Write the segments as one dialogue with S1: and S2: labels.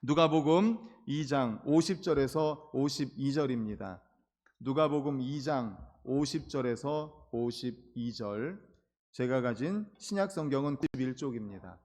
S1: 누가복음 2장 50절에서 52절입니다. 누가복음 2장 50절에서 52절. 제가 가진 신약성경은 91쪽입니다.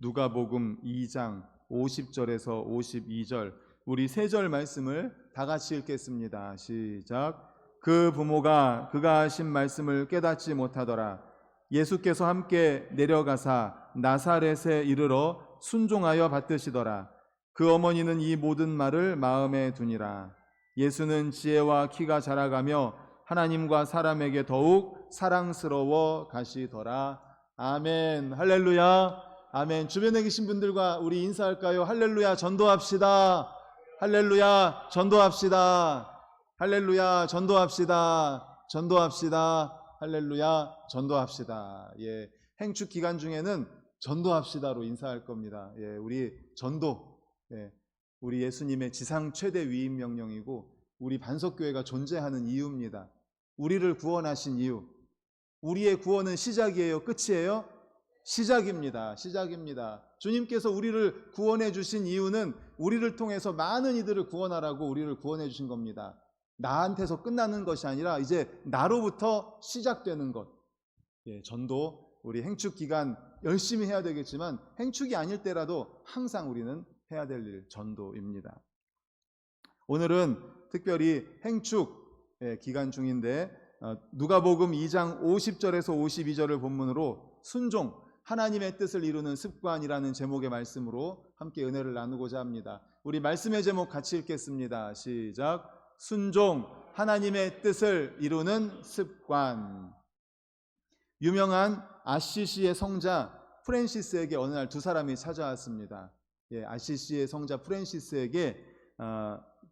S1: 누가복음 2장 50절에서 52절. 우리 세 절 말씀을 다 같이 읽겠습니다. 시작. 그 부모가 그가 하신 말씀을 깨닫지 못하더라. 예수께서 함께 내려가사 나사렛에 이르러 순종하여 받드시더라. 그 어머니는 이 모든 말을 마음에 두니라. 예수는 지혜와 키가 자라가며 하나님과 사람에게 더욱 사랑스러워 가시더라. 아멘. 할렐루야. 아멘. 주변에 계신 분들과 우리 인사할까요? 할렐루야. 전도합시다. 할렐루야. 전도합시다. 할렐루야. 전도합시다. 전도합시다. 할렐루야. 전도합시다. 예. 행축 기간 중에는 전도합시다로 인사할 겁니다. 예. 우리 전도. 예. 우리 예수님의 지상 최대 위임 명령이고 우리 반석교회가 존재하는 이유입니다. 우리를 구원하신 이유. 우리의 구원은 시작이에요? 끝이에요? 시작입니다. 시작입니다. 주님께서 우리를 구원해 주신 이유는 우리를 통해서 많은 이들을 구원하라고 우리를 구원해 주신 겁니다. 나한테서 끝나는 것이 아니라 이제 나로부터 시작되는 것. 예, 전도 우리 행축 기간 열심히 해야 되겠지만 행축이 아닐 때라도 항상 우리는 해야 될 일, 전도입니다. 오늘은 특별히 행축 기간 중인데 누가복음 2장 50절에서 52절을 본문으로 순종, 하나님의 뜻을 이루는 습관이라는 제목의 말씀으로 함께 은혜를 나누고자 합니다. 우리 말씀의 제목 같이 읽겠습니다. 시작. 순종, 하나님의 뜻을 이루는 습관. 유명한 아시시의 성자 프랜시스에게 어느 날 두 사람이 찾아왔습니다. 예, 아시시의 성자 프랜시스에게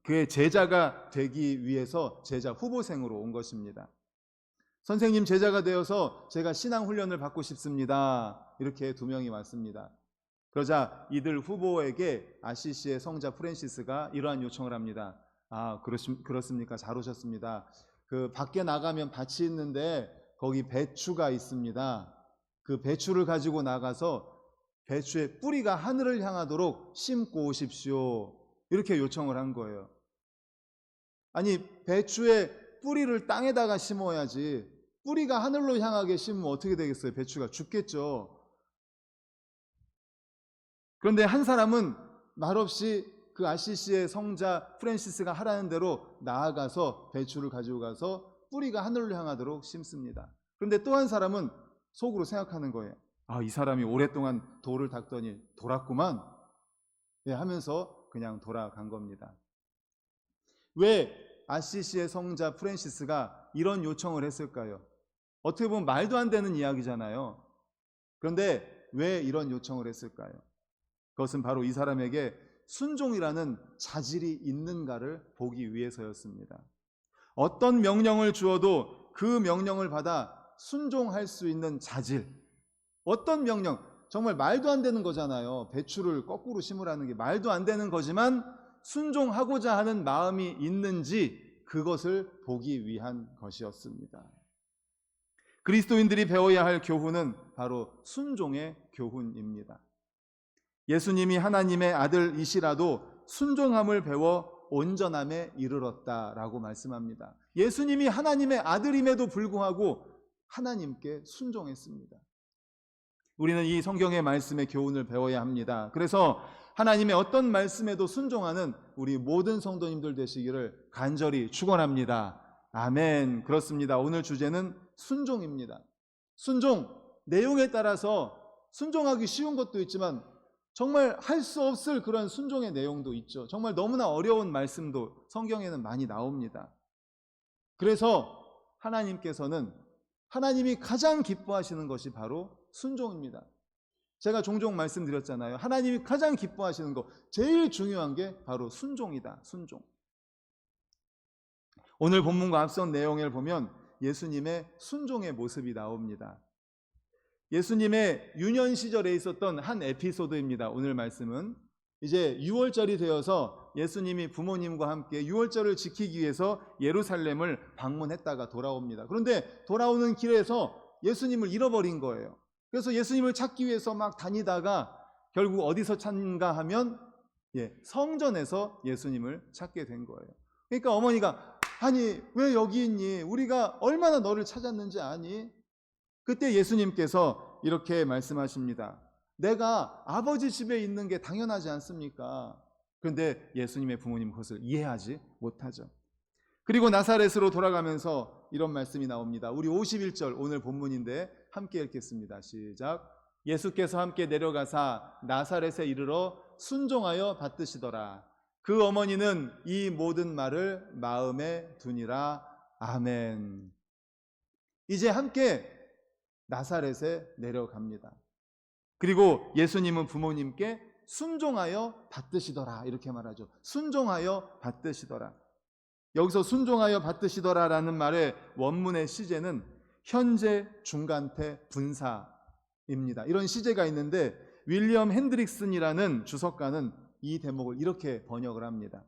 S1: 그의 제자가 되기 위해서 제자 후보생으로 온 것입니다. 선생님, 제자가 되어서 제가 신앙훈련을 받고 싶습니다. 이렇게 두 명이 왔습니다. 그러자 이들 후보에게 아시시의 성자 프랜시스가 이러한 요청을 합니다. 아, 그렇습니까? 잘 오셨습니다. 그 밖에 나가면 밭이 있는데 거기 배추가 있습니다. 그 배추를 가지고 나가서 배추의 뿌리가 하늘을 향하도록 심고 오십시오. 이렇게 요청을 한 거예요. 아니, 배추의 뿌리를 땅에다가 심어야지 뿌리가 하늘로 향하게 심으면 어떻게 되겠어요? 배추가 죽겠죠. 그런데 한 사람은 말없이 그 아시시의 성자 프랜시스가 하라는 대로 나아가서 배추를 가지고 가서 뿌리가 하늘로 향하도록 심습니다. 그런데 또 한 사람은 속으로 생각하는 거예요. 아, 이 사람이 오랫동안 돌을 닦더니 돌았구만. 네, 하면서 그냥 돌아간 겁니다. 왜 아시시의 성자 프랜시스가 이런 요청을 했을까요? 어떻게 보면 말도 안 되는 이야기잖아요. 그런데 왜 이런 요청을 했을까요? 그것은 바로 이 사람에게 순종이라는 자질이 있는가를 보기 위해서였습니다. 어떤 명령을 주어도 그 명령을 받아 순종할 수 있는 자질. 어떤 명령, 정말 말도 안 되는 거잖아요. 배추를 거꾸로 심으라는 게 말도 안 되는 거지만 순종하고자 하는 마음이 있는지 그것을 보기 위한 것이었습니다. 그리스도인들이 배워야 할 교훈은 바로 순종의 교훈입니다. 예수님이 하나님의 아들이시라도 순종함을 배워 온전함에 이르렀다라고 말씀합니다. 예수님이 하나님의 아들임에도 불구하고 하나님께 순종했습니다. 우리는 이 성경의 말씀의 교훈을 배워야 합니다. 그래서 하나님의 어떤 말씀에도 순종하는 우리 모든 성도님들 되시기를 간절히 축원합니다. 아멘. 그렇습니다. 오늘 주제는 순종입니다. 순종, 내용에 따라서 순종하기 쉬운 것도 있지만 정말 할 수 없을 그런 순종의 내용도 있죠. 정말 너무나 어려운 말씀도 성경에는 많이 나옵니다. 그래서 하나님께서는 하나님이 가장 기뻐하시는 것이 바로 순종입니다. 제가 종종 말씀드렸잖아요. 하나님이 가장 기뻐하시는 것, 제일 중요한 게 바로 순종이다. 순종. 오늘 본문과 앞선 내용을 보면 예수님의 순종의 모습이 나옵니다. 예수님의 유년 시절에 있었던 한 에피소드입니다. 오늘 말씀은 이제 6월절이 되어서 예수님이 부모님과 함께 6월절을 지키기 위해서 예루살렘을 방문했다가 돌아옵니다. 그런데 돌아오는 길에서 예수님을 잃어버린 거예요. 그래서 예수님을 찾기 위해서 막 다니다가 결국 어디서 찾는가 하면 성전에서 예수님을 찾게 된 거예요. 그러니까 어머니가 아니 왜 여기 있니? 우리가 얼마나 너를 찾았는지 아니? 그때 예수님께서 이렇게 말씀하십니다. 내가 아버지 집에 있는 게 당연하지 않습니까? 그런데 예수님의 부모님 그것을 이해하지 못하죠. 그리고 나사렛으로 돌아가면서 이런 말씀이 나옵니다. 우리 51절 오늘 본문인데 함께 읽겠습니다. 시작. 예수께서 함께 내려가사 나사렛에 이르러 순종하여 받드시더라. 그 어머니는 이 모든 말을 마음에 두니라. 아멘. 이제 함께 나사렛에 내려갑니다. 그리고 예수님은 부모님께 순종하여 받드시더라 이렇게 말하죠. 순종하여 받드시더라. 여기서 순종하여 받드시더라라는 말의 원문의 시제는 현재 중간태 분사입니다. 이런 시제가 있는데 윌리엄 핸드릭슨이라는 주석가는 이 대목을 이렇게 번역을 합니다.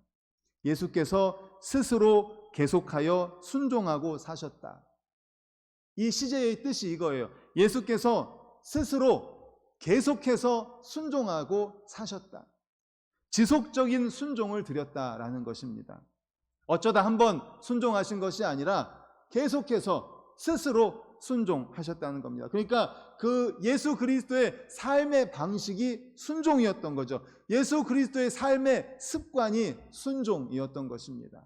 S1: 예수께서 스스로 계속하여 순종하고 사셨다. 이 시제의 뜻이 이거예요. 예수께서 스스로 계속해서 순종하고 사셨다. 지속적인 순종을 드렸다라는 것입니다. 어쩌다 한번 순종하신 것이 아니라 계속해서 스스로 순종하셨다는 겁니다. 그러니까 그 예수 그리스도의 삶의 방식이 순종이었던 거죠. 예수 그리스도의 삶의 습관이 순종이었던 것입니다.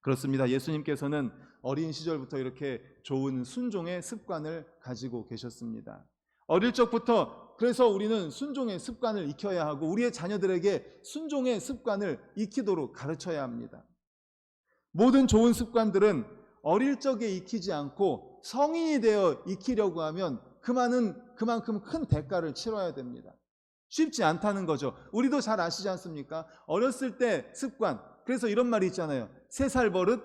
S1: 그렇습니다. 예수님께서는 어린 시절부터 이렇게 좋은 순종의 습관을 가지고 계셨습니다. 어릴 적부터 그래서 우리는 순종의 습관을 익혀야 하고 우리의 자녀들에게 순종의 습관을 익히도록 가르쳐야 합니다. 모든 좋은 습관들은 어릴 적에 익히지 않고 성인이 되어 익히려고 하면 그만큼 큰 대가를 치러야 됩니다. 쉽지 않다는 거죠. 우리도 잘 아시지 않습니까? 어렸을 때 습관, 그래서 이런 말이 있잖아요. 3살 버릇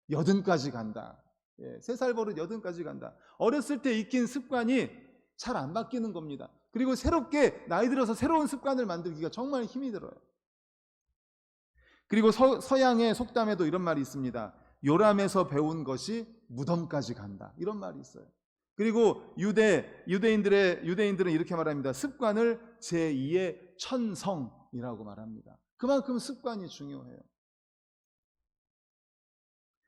S1: 80까지 간다. 3살 버릇 80까지 간다. 어렸을 때 익힌 습관이 잘 안 바뀌는 겁니다. 그리고 새롭게 나이 들어서 새로운 습관을 만들기가 정말 힘이 들어요. 그리고 서양의 속담에도 이런 말이 있습니다. 요람에서 배운 것이 무덤까지 간다. 이런 말이 있어요. 그리고 유대인들은 이렇게 말합니다. 습관을 제2의 천성이라고 말합니다. 그만큼 습관이 중요해요.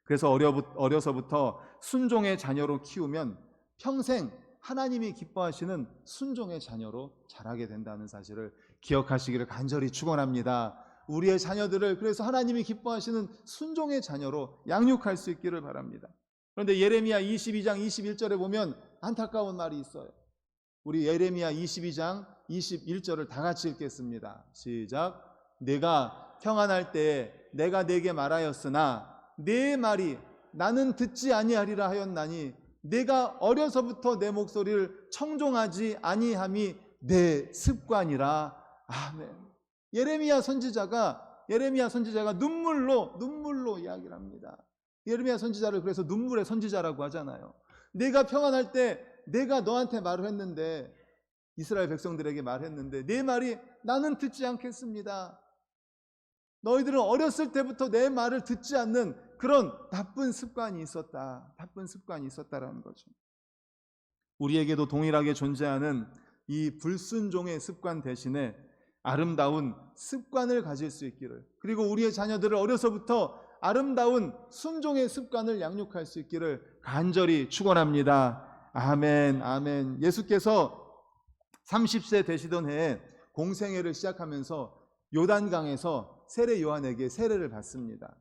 S1: 그래서 어려서부터 순종의 자녀로 키우면 평생 하나님이 기뻐하시는 순종의 자녀로 자라게 된다는 사실을 기억하시기를 간절히 축원합니다. 우리의 자녀들을 그래서 하나님이 기뻐하시는 순종의 자녀로 양육할 수 있기를 바랍니다. 그런데 예레미야 22장 21절에 보면 안타까운 말이 있어요. 우리 예레미야 22장 21절을 다 같이 읽겠습니다. 시작. 내가 평안할 때에 내가 네게 말하였으나 네 말이 나는 듣지 아니하리라 하였나니 내가 어려서부터 내 목소리를 청종하지 아니함이 내 습관이라. 아멘. 예레미야 선지자가 눈물로 이야기를 합니다. 예레미야 선지자를 그래서 눈물의 선지자라고 하잖아요. 내가 평안할 때 내가 너한테 말을 했는데, 이스라엘 백성들에게 말했는데 내 말이 나는 듣지 않겠습니다. 너희들은 어렸을 때부터 내 말을 듣지 않는 그런 나쁜 습관이 있었다라는 거죠. 우리에게도 동일하게 존재하는 이 불순종의 습관 대신에 아름다운 습관을 가질 수 있기를, 그리고 우리의 자녀들을 어려서부터 아름다운 순종의 습관을 양육할 수 있기를 간절히 축원합니다. 아멘, 아멘. 예수께서 30세 되시던 해에 공생애를 시작하면서 요단강에서 세례 요한에게 세례를 받습니다.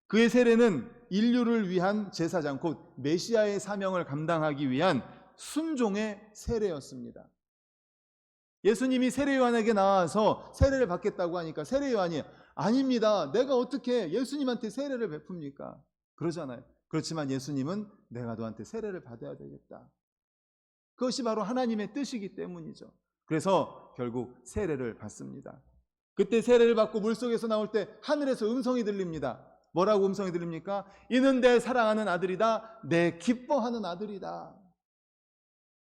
S1: 그의 세례는 인류를 위한 제사장, 곧 메시아의 사명을 감당하기 위한 순종의 세례였습니다. 예수님이 세례 요한에게 나와서 세례를 받겠다고 하니까 세례 요한이 아닙니다. 내가 어떻게 예수님한테 세례를 베풉니까? 그러잖아요. 그렇지만 예수님은 내가 너한테 세례를 받아야 되겠다. 그것이 바로 하나님의 뜻이기 때문이죠. 그래서 결국 세례를 받습니다. 그때 세례를 받고 물속에서 나올 때 하늘에서 음성이 들립니다. 뭐라고 음성이 들립니까? 이는 내 사랑하는 아들이다. 내 기뻐하는 아들이다.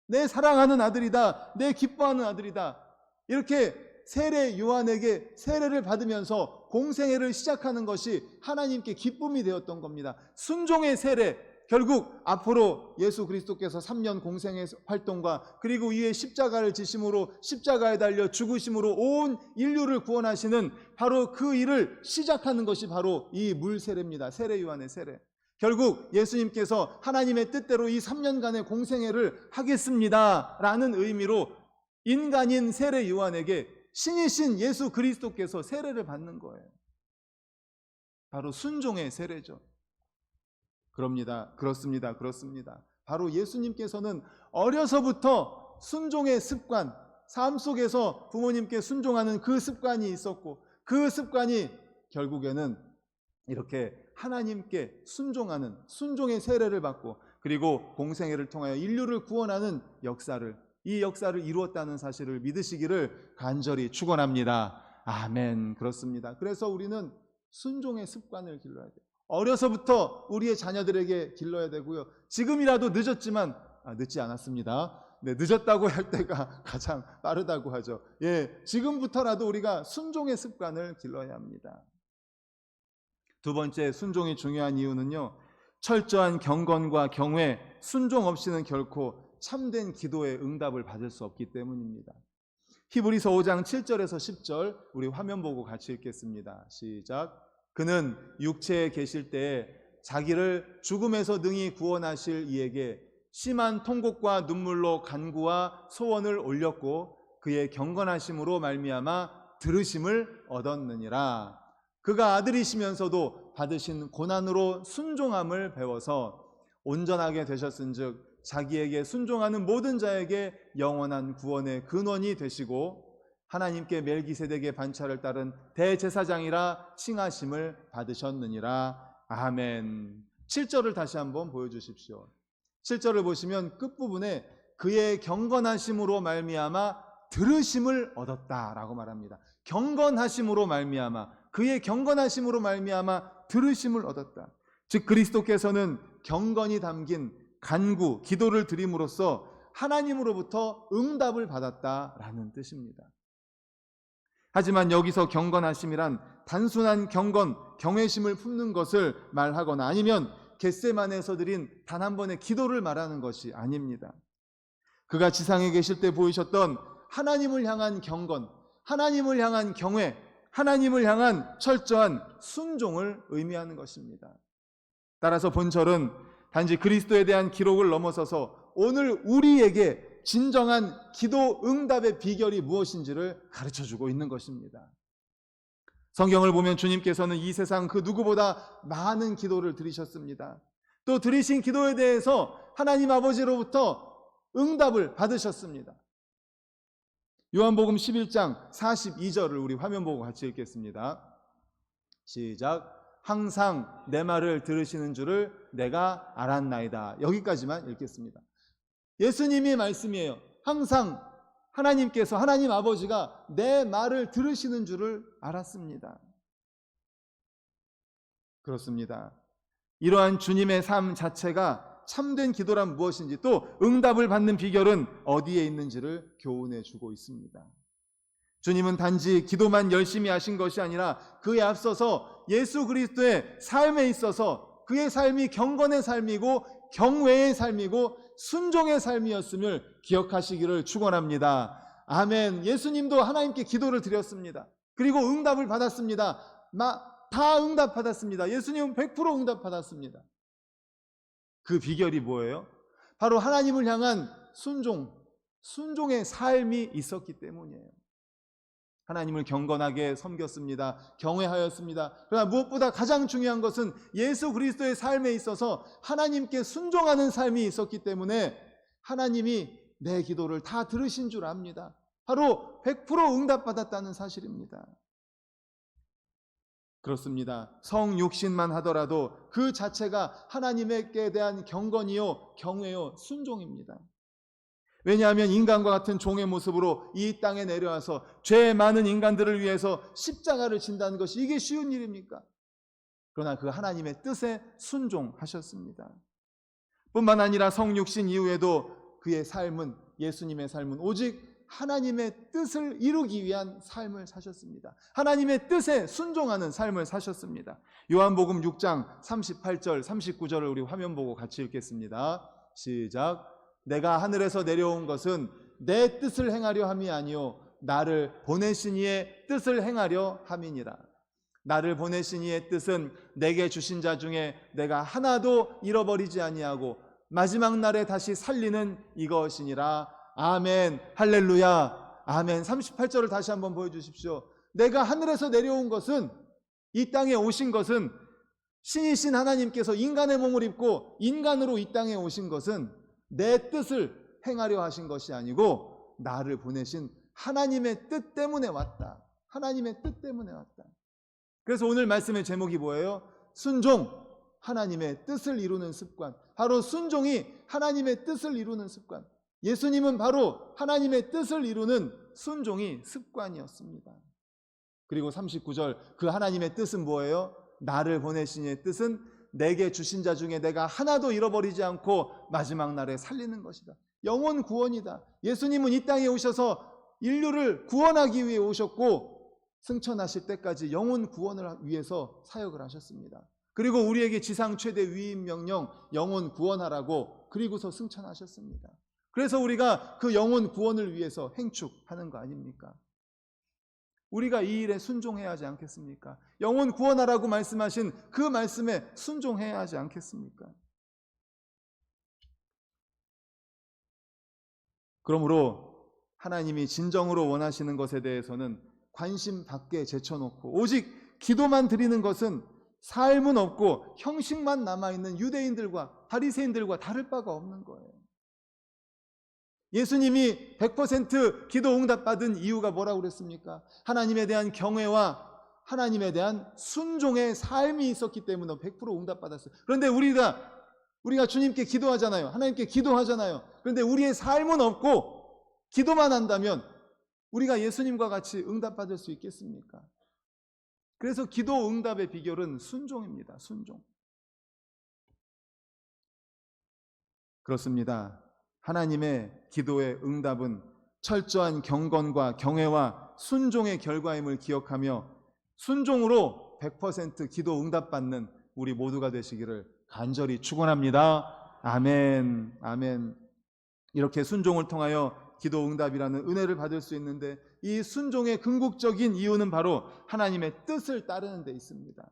S1: 내 사랑하는 아들이다. 내 기뻐하는 아들이다. 이렇게 세례 요한에게 세례를 받으면서 공생애를 시작하는 것이 하나님께 기쁨이 되었던 겁니다. 순종의 세례, 결국 앞으로 예수 그리스도께서 3년 공생의 활동과 그리고 이에 십자가를 지심으로 십자가에 달려 죽으심으로 온 인류를 구원하시는 바로 그 일을 시작하는 것이 바로 이 물세례입니다. 세례 요한의 세례. 결국 예수님께서 하나님의 뜻대로 이 3년간의 공생애를 하겠습니다라는 의미로 인간인 세례 요한에게 신이신 예수 그리스도께서 세례를 받는 거예요. 바로 순종의 세례죠. 그렇습니다. 바로 예수님께서는 어려서부터 순종의 습관, 삶 속에서 부모님께 순종하는 그 습관이 있었고, 그 습관이 결국에는 이렇게 하나님께 순종하는 순종의 세례를 받고, 그리고 공생애를 통하여 인류를 구원하는 이 역사를 이루었다는 사실을 믿으시기를 간절히 축원합니다. 아멘. 그렇습니다. 그래서 우리는 순종의 습관을 길러야 돼요. 어려서부터 우리의 자녀들에게 길러야 되고요. 지금이라도 늦었지만 늦지 않았습니다. 네, 늦었다고 할 때가 가장 빠르다고 하죠. 지금부터라도 우리가 순종의 습관을 길러야 합니다. 두 번째, 순종이 중요한 이유는요, 철저한 경건과 경외, 순종 없이는 결코 참된 기도의 응답을 받을 수 없기 때문입니다. 히브리서 5장 7절에서 10절 우리 화면 보고 같이 읽겠습니다. 시작. 그는 육체에 계실 때에 자기를 죽음에서 능히 구원하실 이에게 심한 통곡과 눈물로 간구와 소원을 올렸고 그의 경건하심으로 말미암아 들으심을 얻었느니라. 그가 아들이시면서도 받으신 고난으로 순종함을 배워서 온전하게 되셨은즉 자기에게 순종하는 모든 자에게 영원한 구원의 근원이 되시고 하나님께 멜기세덱의 반차를 따른 대제사장이라 칭하심을 받으셨느니라. 아멘. 7절을 다시 한번 보여주십시오. 7절을 보시면 끝부분에 그의 경건하심으로 말미암아 들으심을 얻었다라고 말합니다. 경건하심으로 말미암아, 그의 경건하심으로 말미암아 들으심을 얻었다. 즉 그리스도께서는 경건이 담긴 간구, 기도를 드림으로써 하나님으로부터 응답을 받았다라는 뜻입니다. 하지만 여기서 경건하심이란 단순한 경건, 경외심을 품는 것을 말하거나 아니면 겟세마네에서 드린 단 한 번의 기도를 말하는 것이 아닙니다. 그가 지상에 계실 때 보이셨던 하나님을 향한 경건, 하나님을 향한 경외, 하나님을 향한 철저한 순종을 의미하는 것입니다. 따라서 본절은 단지 그리스도에 대한 기록을 넘어서서 오늘 우리에게 진정한 기도 응답의 비결이 무엇인지를 가르쳐주고 있는 것입니다. 성경을 보면 주님께서는 이 세상 그 누구보다 많은 기도를 드리셨습니다. 또 드리신 기도에 대해서 하나님 아버지로부터 응답을 받으셨습니다. 요한복음 11장 42절을 우리 화면 보고 같이 읽겠습니다. 시작. 항상 내 말을 들으시는 줄을 내가 알았나이다. 여기까지만 읽겠습니다. 예수님의 말씀이에요. 항상 하나님께서, 하나님 아버지가 내 말을 들으시는 줄을 알았습니다. 그렇습니다. 이러한 주님의 삶 자체가 참된 기도란 무엇인지, 또 응답을 받는 비결은 어디에 있는지를 교훈해 주고 있습니다. 주님은 단지 기도만 열심히 하신 것이 아니라 그에 앞서서 예수 그리스도의 삶에 있어서 그의 삶이 경건의 삶이고 경외의 삶이고 순종의 삶이었음을 기억하시기를 축원합니다. 아멘. 예수님도 하나님께 기도를 드렸습니다. 그리고 응답을 받았습니다. 다 응답받았습니다. 예수님은 100% 응답받았습니다. 그 비결이 뭐예요? 바로 하나님을 향한 순종의 삶이 있었기 때문이에요. 하나님을 경건하게 섬겼습니다. 경외하였습니다. 그러나 무엇보다 가장 중요한 것은 예수 그리스도의 삶에 있어서 하나님께 순종하는 삶이 있었기 때문에 하나님이 내 기도를 다 들으신 줄 압니다. 바로 100% 응답받았다는 사실입니다. 그렇습니다. 성육신만 하더라도 그 자체가 하나님께 대한 경건이요, 경외요, 순종입니다. 왜냐하면 인간과 같은 종의 모습으로 이 땅에 내려와서 죄 많은 인간들을 위해서 십자가를 진다는 것이 이게 쉬운 일입니까? 그러나 그 하나님의 뜻에 순종하셨습니다. 뿐만 아니라 성육신 이후에도 그의 삶은 예수님의 삶은 오직 하나님의 뜻을 이루기 위한 삶을 사셨습니다. 하나님의 뜻에 순종하는 삶을 사셨습니다. 요한복음 6장 38절 39절을 우리 화면 보고 같이 읽겠습니다. 시작. 내가 하늘에서 내려온 것은 내 뜻을 행하려 함이 아니요 나를 보내신 이의 뜻을 행하려 함이니라. 나를 보내신 이의 뜻은 내게 주신 자 중에 내가 하나도 잃어버리지 아니하고 마지막 날에 다시 살리는 이것이니라. 아멘. 할렐루야. 아멘. 38절을 다시 한번 보여주십시오. 내가 하늘에서 내려온 것은, 이 땅에 오신 것은, 신이신 하나님께서 인간의 몸을 입고 인간으로 이 땅에 오신 것은 내 뜻을 행하려 하신 것이 아니고 나를 보내신 하나님의 뜻 때문에 왔다. 하나님의 뜻 때문에 왔다. 그래서 오늘 말씀의 제목이 뭐예요? 순종, 하나님의 뜻을 이루는 습관. 바로 순종이 하나님의 뜻을 이루는 습관. 예수님은 바로 하나님의 뜻을 이루는 순종이 습관이었습니다. 그리고 39절, 그 하나님의 뜻은 뭐예요? 나를 보내신 이의 뜻은 내게 주신 자 중에 내가 하나도 잃어버리지 않고 마지막 날에 살리는 것이다. 영혼 구원이다. 예수님은 이 땅에 오셔서 인류를 구원하기 위해 오셨고 승천하실 때까지 영혼 구원을 위해서 사역을 하셨습니다. 그리고 우리에게 지상 최대 위임 명령 영혼 구원하라고 그리고서 승천하셨습니다. 그래서 우리가 그 영혼 구원을 위해서 행축하는 거 아닙니까? 우리가 이 일에 순종해야 하지 않겠습니까? 영혼 구원하라고 말씀하신 그 말씀에 순종해야 하지 않겠습니까? 그러므로 하나님이 진정으로 원하시는 것에 대해서는 관심 밖에 제쳐놓고 오직 기도만 드리는 것은 삶은 없고 형식만 남아있는 유대인들과 바리새인들과 다를 바가 없는 거예요. 예수님이 100% 기도 응답 받은 이유가 뭐라고 그랬습니까? 하나님에 대한 경외와 하나님에 대한 순종의 삶이 있었기 때문에 100% 응답 받았어요. 그런데 우리가 주님께 기도하잖아요. 하나님께 기도하잖아요. 그런데 우리의 삶은 없고 기도만 한다면 우리가 예수님과 같이 응답 받을 수 있겠습니까? 그래서 기도 응답의 비결은 순종입니다. 순종. 그렇습니다. 하나님의 기도의 응답은 철저한 경건과 경외와 순종의 결과임을 기억하며 순종으로 100% 기도 응답받는 우리 모두가 되시기를 간절히 축원합니다. 아멘. 아멘. 이렇게 순종을 통하여 기도 응답이라는 은혜를 받을 수 있는데 이 순종의 궁극적인 이유는 바로 하나님의 뜻을 따르는 데 있습니다.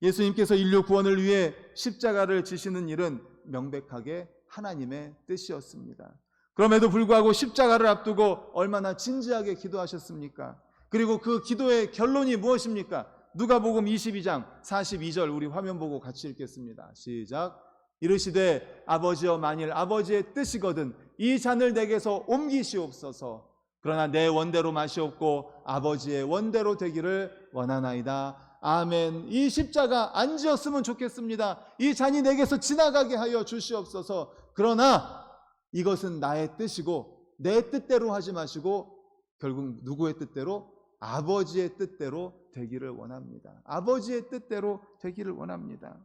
S1: 예수님께서 인류 구원을 위해 십자가를 지시는 일은 명백하게 하나님의 뜻이었습니다. 그럼에도 불구하고 십자가를 앞두고 얼마나 진지하게 기도하셨습니까? 그리고 그 기도의 결론이 무엇입니까? 누가복음 22장 42절 우리 화면 보고 같이 읽겠습니다. 시작. 이르시되 아버지여 만일 아버지의 뜻이거든 이 잔을 내게서 옮기시옵소서. 그러나 내 원대로 마시옵고 아버지의 원대로 되기를 원하나이다. 아멘. 이 십자가 안 지었으면 좋겠습니다. 이 잔이 내게서 지나가게 하여 주시옵소서. 그러나 이것은 나의 뜻이고 내 뜻대로 하지 마시고 결국 누구의 뜻대로? 아버지의 뜻대로 되기를 원합니다. 아버지의 뜻대로 되기를 원합니다.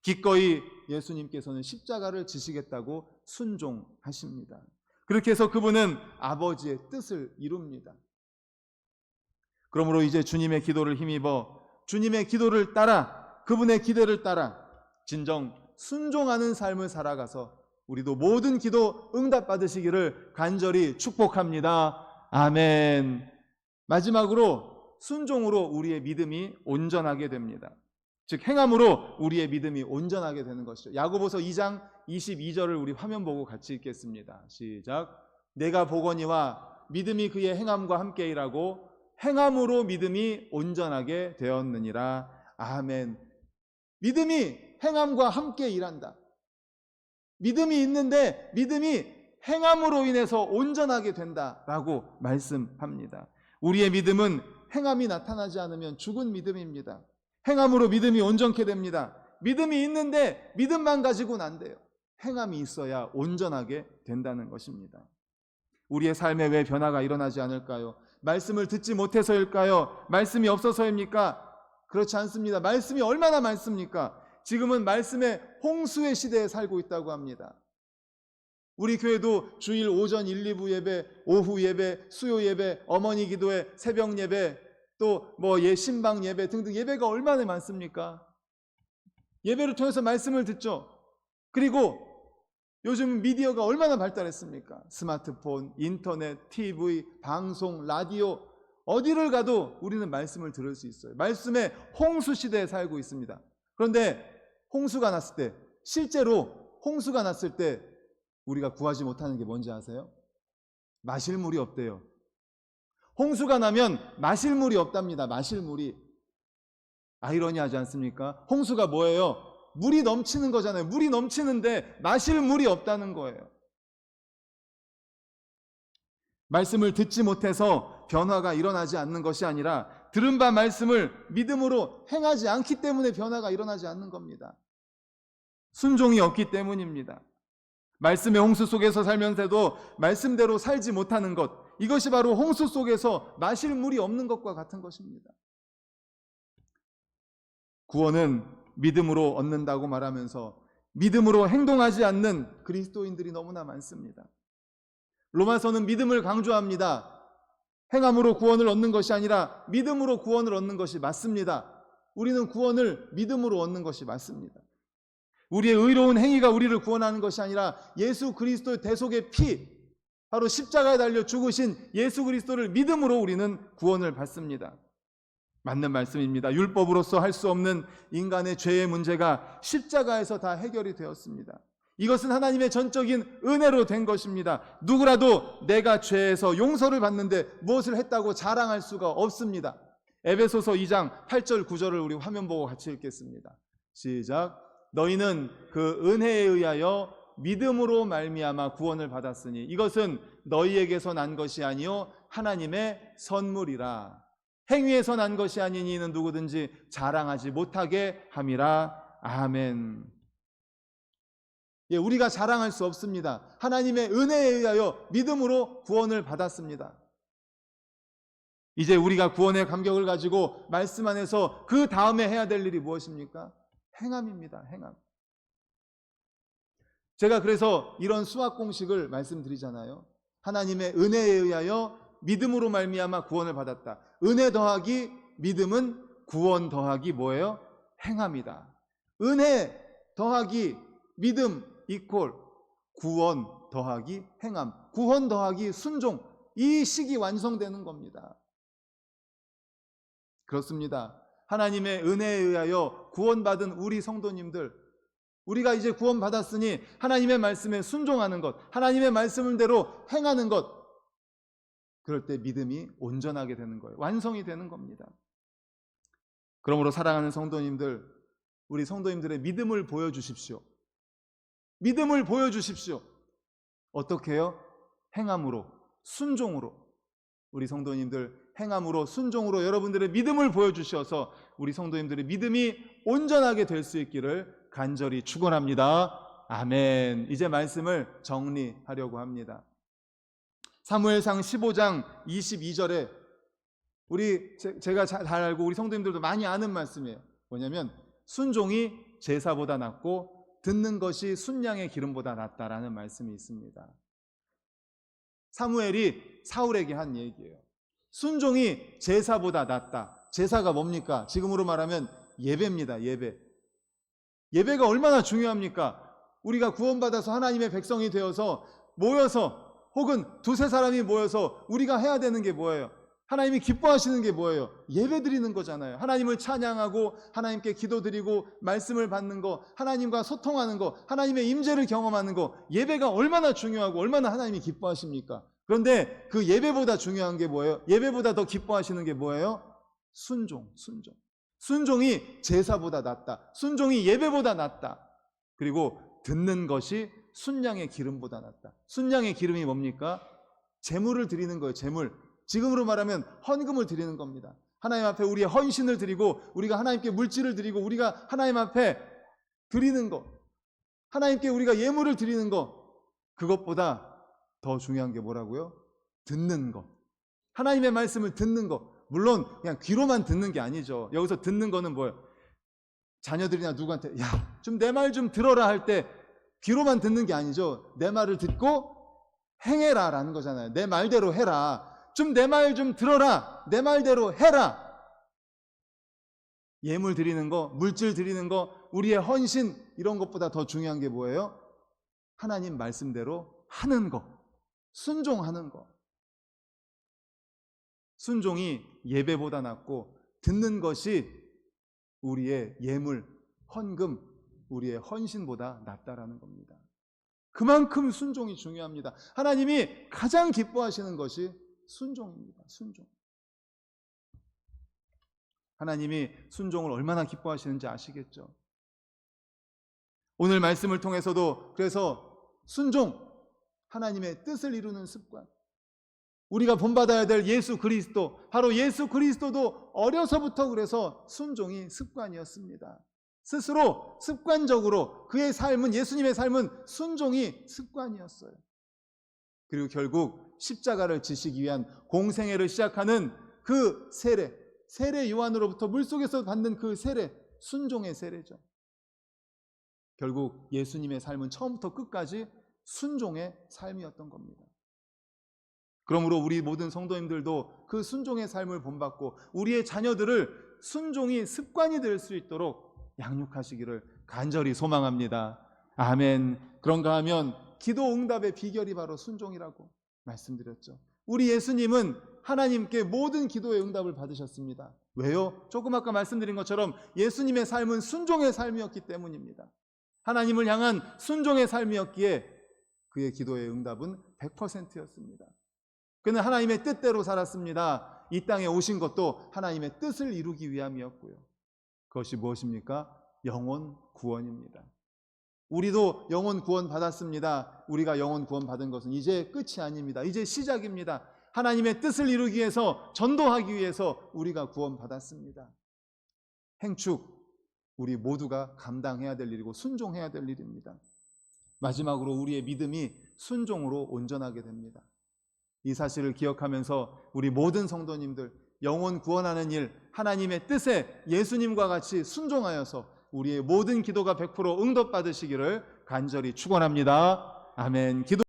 S1: 기꺼이 예수님께서는 십자가를 지시겠다고 순종하십니다. 그렇게 해서 그분은 아버지의 뜻을 이룹니다. 그러므로 이제 주님의 기도를 힘입어 주님의 기도를 따라 그분의 기대를 따라 진정 순종하는 삶을 살아가서 우리도 모든 기도 응답 받으시기를 간절히 축복합니다. 아멘. 마지막으로 순종으로 우리의 믿음이 온전하게 됩니다. 즉 행함으로 우리의 믿음이 온전하게 되는 것이죠. 야고보서 2장 22절을 우리 화면 보고 같이 읽겠습니다. 시작. 내가 보거니와 믿음이 그의 행함과 함께 일하고 행함으로 믿음이 온전하게 되었느니라. 아멘. 믿음이 행함과 함께 일한다. 믿음이 있는데 믿음이 행함으로 인해서 온전하게 된다라고 말씀합니다. 우리의 믿음은 행함이 나타나지 않으면 죽은 믿음입니다. 행함으로 믿음이 온전케 됩니다. 믿음이 있는데 믿음만 가지고는 안 돼요. 행함이 있어야 온전하게 된다는 것입니다. 우리의 삶에 왜 변화가 일어나지 않을까요? 말씀을 듣지 못해서일까요? 말씀이 없어서입니까? 그렇지 않습니다. 말씀이 얼마나 많습니까? 지금은 말씀의 홍수의 시대에 살고 있다고 합니다. 우리 교회도 주일 오전 1, 2부 예배, 오후 예배, 수요 예배, 어머니 기도회, 새벽 예배, 또 신방 예배 등등 예배가 얼마나 많습니까? 예배를 통해서 말씀을 듣죠. 그리고 요즘 미디어가 얼마나 발달했습니까? 스마트폰, 인터넷, TV, 방송, 라디오, 어디를 가도 우리는 말씀을 들을 수 있어요. 말씀의 홍수 시대에 살고 있습니다. 그런데 홍수가 났을 때, 실제로 홍수가 났을 때 우리가 구하지 못하는 게 뭔지 아세요? 마실 물이 없대요. 홍수가 나면 마실 물이 없답니다. 마실 물이. 아이러니하지 않습니까? 홍수가 뭐예요? 물이 넘치는 거잖아요. 물이 넘치는데 마실 물이 없다는 거예요. 말씀을 듣지 못해서 변화가 일어나지 않는 것이 아니라 들은 바 말씀을 믿음으로 행하지 않기 때문에 변화가 일어나지 않는 겁니다. 순종이 없기 때문입니다. 말씀의 홍수 속에서 살면서도 말씀대로 살지 못하는 것, 이것이 바로 홍수 속에서 마실 물이 없는 것과 같은 것입니다. 구원은 믿음으로 얻는다고 말하면서 믿음으로 행동하지 않는 그리스도인들이 너무나 많습니다. 로마서는 믿음을 강조합니다. 행함으로 구원을 얻는 것이 아니라 믿음으로 구원을 얻는 것이 맞습니다. 우리는 구원을 믿음으로 얻는 것이 맞습니다. 우리의 의로운 행위가 우리를 구원하는 것이 아니라 예수 그리스도의 대속의 피, 바로 십자가에 달려 죽으신 예수 그리스도를 믿음으로 우리는 구원을 받습니다. 맞는 말씀입니다. 율법으로서 할 수 없는 인간의 죄의 문제가 십자가에서 다 해결이 되었습니다. 이것은 하나님의 전적인 은혜로 된 것입니다. 누구라도 내가 죄에서 용서를 받는데 무엇을 했다고 자랑할 수가 없습니다. 에베소서 2장 8절 9절을 우리 화면 보고 같이 읽겠습니다. 시작. 너희는 그 은혜에 의하여 믿음으로 말미암아 구원을 받았으니 이것은 너희에게서 난 것이 아니요 하나님의 선물이라. 행위에서 난 것이 아니니 이는 누구든지 자랑하지 못하게 함이라. 아멘. 우리가 자랑할 수 없습니다. 하나님의 은혜에 의하여 믿음으로 구원을 받았습니다. 이제 우리가 구원의 감격을 가지고 말씀 안에서 그 다음에 해야 될 일이 무엇입니까? 행함입니다. 행함. 제가 그래서 이런 수학 공식을 말씀드리잖아요. 하나님의 은혜에 의하여 믿음으로 말미암아 구원을 받았다. 은혜 더하기 믿음은 구원 더하기 뭐예요? 행함이다. 은혜 더하기 믿음 이퀄 구원 더하기 행함, 구원 더하기 순종, 이 식이 완성되는 겁니다. 그렇습니다. 하나님의 은혜에 의하여 구원받은 우리 성도님들, 우리가 이제 구원받았으니 하나님의 말씀에 순종하는 것, 하나님의 말씀대로 행하는 것, 그럴 때 믿음이 온전하게 되는 거예요. 완성이 되는 겁니다. 그러므로 사랑하는 성도님들, 우리 성도님들의 믿음을 보여주십시오. 믿음을 보여주십시오. 어떻게 해요? 행함으로, 순종으로. 우리 성도님들 행함으로, 순종으로 여러분들의 믿음을 보여주셔서 우리 성도님들의 믿음이 온전하게 될 수 있기를 간절히 축원합니다. 아멘. 이제 말씀을 정리하려고 합니다. 사무엘상 15장 22절에 제가 잘 알고 우리 성도님들도 많이 아는 말씀이에요. 뭐냐면 순종이 제사보다 낫고 듣는 것이 순양의 기름보다 낫다라는 말씀이 있습니다. 사무엘이 사울에게 한 얘기예요. 순종이 제사보다 낫다. 제사가 뭡니까? 지금으로 말하면 예배입니다. 예배. 예배가 얼마나 중요합니까? 우리가 구원받아서 하나님의 백성이 되어서 모여서 혹은 두세 사람이 모여서 우리가 해야 되는 게 뭐예요? 하나님이 기뻐하시는 게 뭐예요? 예배 드리는 거잖아요. 하나님을 찬양하고 하나님께 기도드리고 말씀을 받는 거, 하나님과 소통하는 거, 하나님의 임재를 경험하는 거, 예배가 얼마나 중요하고 얼마나 하나님이 기뻐하십니까? 그런데 그 예배보다 중요한 게 뭐예요? 예배보다 더 기뻐하시는 게 뭐예요? 순종. 순종이 제사보다 낫다. 순종이 예배보다 낫다. 그리고 듣는 것이 순양의 기름보다 낫다. 순양의 기름이 뭡니까? 제물을 드리는 거예요. 제물. 지금으로 말하면 헌금을 드리는 겁니다. 하나님 앞에 우리의 헌신을 드리고 우리가 하나님께 물질을 드리고 우리가 하나님 앞에 드리는 것, 하나님께 우리가 예물을 드리는 것, 그것보다 더 중요한 게 뭐라고요? 듣는 것. 하나님의 말씀을 듣는 것. 물론 그냥 귀로만 듣는 게 아니죠. 여기서 듣는 거는 뭐예요? 자녀들이나 누구한테 야, 좀 내 말 좀 들어라 할 때 귀로만 듣는 게 아니죠. 내 말을 듣고 행해라 라는 거잖아요. 내 말대로 해라. 좀 내 말 좀 들어라. 내 말대로 해라. 예물 드리는 거, 물질 드리는 거, 우리의 헌신 이런 것보다 더 중요한 게 뭐예요? 하나님 말씀대로 하는 거, 순종하는 거. 순종이 예배보다 낫고 듣는 것이 우리의 예물, 헌금, 우리의 헌신보다 낫다라는 겁니다. 그만큼 순종이 중요합니다. 하나님이 가장 기뻐하시는 것이 순종입니다. 순종. 하나님이 순종을 얼마나 기뻐하시는지 아시겠죠? 오늘 말씀을 통해서도 그래서 순종, 하나님의 뜻을 이루는 습관, 우리가 본받아야 될 예수 그리스도, 바로 예수 그리스도도 어려서부터 그래서 순종이 습관이었습니다. 스스로 습관적으로 그의 삶은, 예수님의 삶은 순종이 습관이었어요. 그리고 결국 십자가를 지시기 위한 공생애를 시작하는 그 세례 요한으로부터 물속에서 받는 그 세례, 순종의 세례죠. 결국 예수님의 삶은 처음부터 끝까지 순종의 삶이었던 겁니다. 그러므로 우리 모든 성도님들도 그 순종의 삶을 본받고 우리의 자녀들을 순종이 습관이 될 수 있도록 양육하시기를 간절히 소망합니다. 아멘. 그런가 하면 기도 응답의 비결이 바로 순종이라고 말씀드렸죠. 우리 예수님은 하나님께 모든 기도의 응답을 받으셨습니다. 왜요? 조금 아까 말씀드린 것처럼 예수님의 삶은 순종의 삶이었기 때문입니다. 하나님을 향한 순종의 삶이었기에 그의 기도의 응답은 100%였습니다. 그는 하나님의 뜻대로 살았습니다. 이 땅에 오신 것도 하나님의 뜻을 이루기 위함이었고요. 그것이 무엇입니까? 영혼 구원입니다. 우리도 영혼 구원 받았습니다. 우리가 영혼 구원 받은 것은 이제 끝이 아닙니다. 이제 시작입니다. 하나님의 뜻을 이루기 위해서, 전도하기 위해서 우리가 구원 받았습니다. 행축, 우리 모두가 감당해야 될 일이고 순종해야 될 일입니다. 마지막으로 우리의 믿음이 순종으로 온전하게 됩니다. 이 사실을 기억하면서 우리 모든 성도님들 영혼 구원하는 일, 하나님의 뜻에 예수님과 같이 순종하여서 우리의 모든 기도가 100% 응답받으시기를 간절히 축원합니다. 아멘. 기도